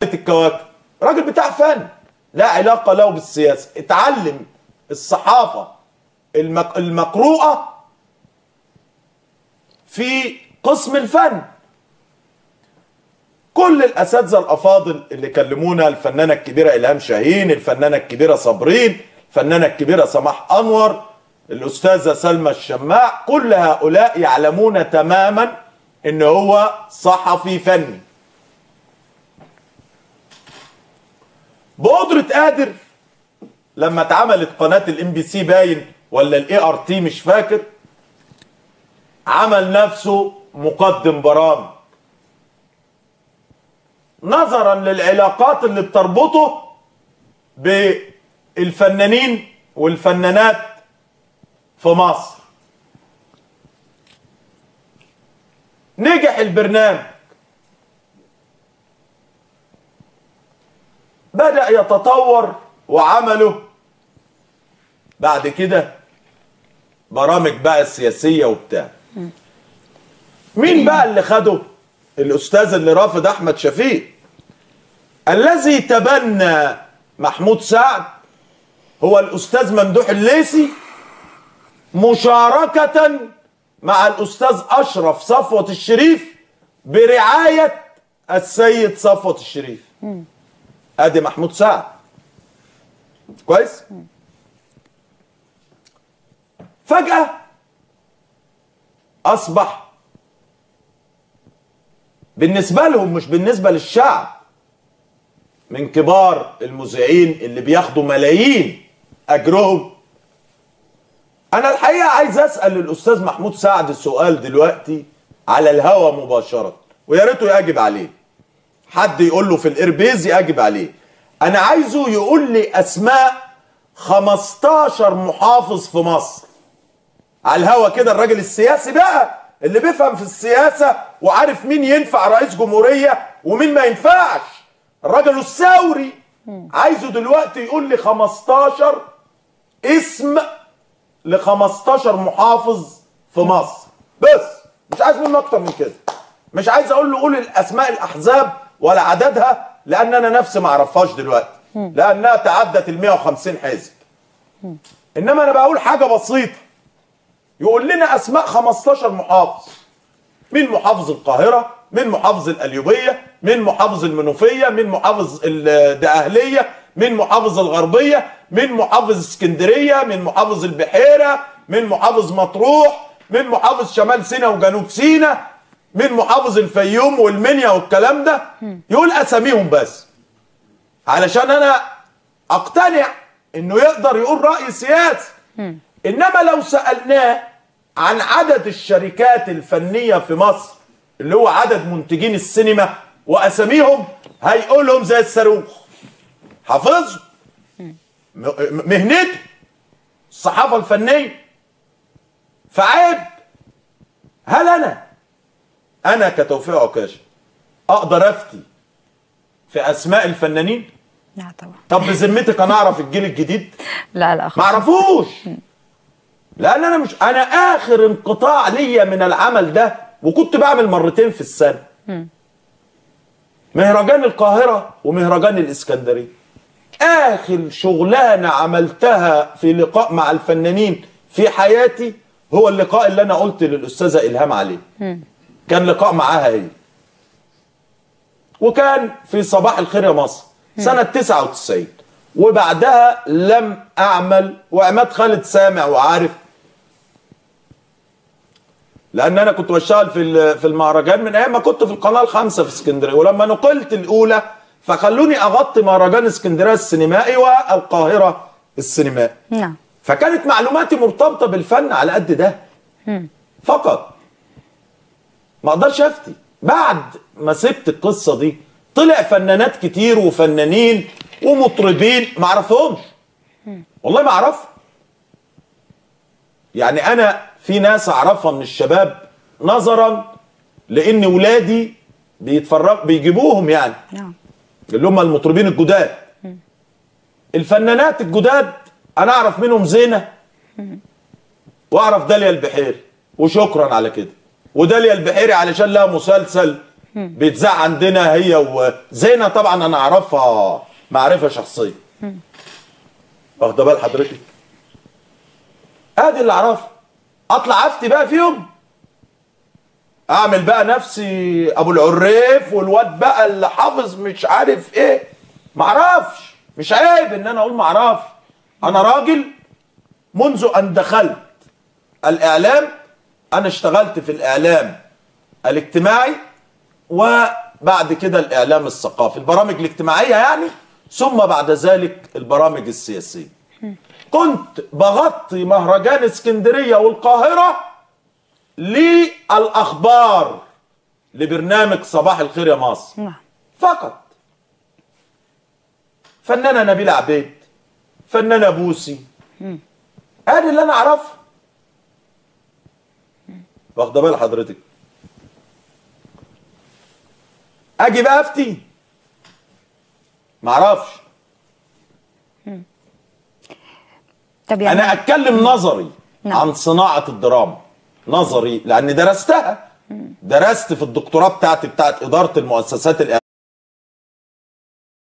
الكواكب راجل بتاع فن، لا علاقه له بالسياسه، اتعلم الصحافه المقروءه في قسم الفن. كل الاساتذه الافاضل اللي كلمونا، الفنانه الكبيره الهام شاهين، الفنانه الكبيره صابرين، الفنانه الكبيره سماح انور، الاستاذه سلمى الشماع، كل هؤلاء يعلمون تماما ان هو صحفي فني بقدرة قادر. لما اتعملت قناه الMBC باين ولا الART مش فاكر، عمل نفسه مقدم برامج نظرا للعلاقات اللي بتربطه بالفنانين والفنانات في مصر. نجح البرنامج، بدأ يتطور وعمله بعد كده برامج بقى السياسية وبتاع. مين بقى اللي خده؟ الأستاذ اللي رافض أحمد شفيق. الذي تبنى محمود سعد هو الأستاذ ممدوح الليثي مشاركة مع الأستاذ أشرف صفوت الشريف برعاية السيد صفوت الشريف. ادي محمود سعد. كويس؟ فجأة أصبح بالنسبة لهم مش بالنسبة للشعب من كبار المذيعين اللي بياخدوا ملايين أجرهم. أنا الحقيقة عايز أسأل الأستاذ محمود سعد سؤال دلوقتي على الهوا مباشرة، ويا ريته يجب عليه. حد يقول له في الإيربيز يجب عليه. أنا عايزه يقول لي أسماء 15 محافظ في مصر على الهوا كده، الراجل السياسي بقى اللي بيفهم في السياسة وعارف مين ينفع رئيس جمهورية ومين ما ينفعش، الراجل الثوري. عايزه دلوقتي يقول لي 15 اسم ل 15 محافظ في مصر بس، مش عايز منه اكتر من كده. مش عايز اقول له قول الاسماء الاحزاب ولا عددها، لان انا نفسي ما اعرفهاش دلوقتي لانها تعدت ال 150 حزب. انما انا بقول حاجه بسيطه، يقول لنا اسماء 15 محافظ. مين محافظ القاهره، مين محافظ القليوبيه، مين محافظ المنوفيه، مين محافظ الدقهليه، مين محافظ الغربيه، مين محافظ اسكندريه، مين محافظ البحيره، مين محافظ مطروح، مين محافظ شمال سيناء وجنوب سيناء، مين محافظ الفيوم والمنيا والكلام ده. يقول اساميهم بس علشان انا اقتنع انه يقدر يقول رأي سياسي. انما لو سألناه عن عدد الشركات الفنية في مصر اللي هو عدد منتجين السينما واساميهم، هيقولهم زي الصاروخ، حافظهم، مهنته الصحافة الفنية. فعيب. هل انا كتوفيق عكاشة اقدر افتي في اسماء الفنانين؟ لا طبعا. طب بذمتك انا اعرف الجيل الجديد؟ لا ما اعرفوش. لان انا مش، انا اخر انقطاع ليا من العمل ده، وكنت بعمل مرتين في السنه، مهرجان القاهره ومهرجان الاسكندريه. اخر شغلانه عملتها في لقاء مع الفنانين في حياتي هو اللقاء اللي انا قلت للاستاذه الهام عليه. كان لقاء معاها هي، وكان في صباح الخير يا مصر سنة 99. وبعدها لم أعمل، وعماد خالد سامع وعارف، لأن أنا كنت بشتغل في المهرجان من أيام ما كنت في القناة الخامسة في اسكندرية، ولما نقلت الأولى فخلوني أغطي مهرجان اسكندرية السينمائي والقاهرة السينمائي. نعم. فكانت معلوماتي مرتبطة بالفن على قد ده فقط، ما أقدرش أفتي. بعد ما سبت القصة دي طلع فنانات كتير وفنانين ومطربين ما اعرفهمش، والله ما اعرفهم. يعني انا في ناس اعرفها من الشباب نظرا لان ولادي بيتفرجوا بيجيبوهم، يعني اللي هم المطربين الجداد. الفنانات الجداد انا اعرف منهم زينة واعرف داليا البحيري، وشكرا على كده. وداليا البحيري علشان لها مسلسل بيتذاع عندنا هي وزينة، طبعا انا اعرفها معرفه شخصيه. واخده بال حضرتك؟ ادي اللي اعرفه. اطلع افتي بقى فيهم، اعمل بقى نفسي ابو العريف والواد بقى اللي حافظ مش عارف ايه. معرفش، مش عيب ان انا اقول معرفش. انا راجل منذ ان دخلت الاعلام، انا اشتغلت في الاعلام الاجتماعي وبعد كده الاعلام الثقافي، البرامج الاجتماعيه يعني، ثم بعد ذلك البرامج السياسيه. كنت بغطي مهرجان اسكندريه والقاهره للاخبار لبرنامج صباح الخير يا مصر فقط. فنانه نبيله عبيد، فنانه بوسي، ادي اللي انا اعرفه. واخده بال حضرتك؟ اجي بقى افتي معرفش. طب يعني انا اتكلم نظري عن صناعه الدراما، نظري لان درستها. درست في الدكتوراه بتاعت اداره المؤسسات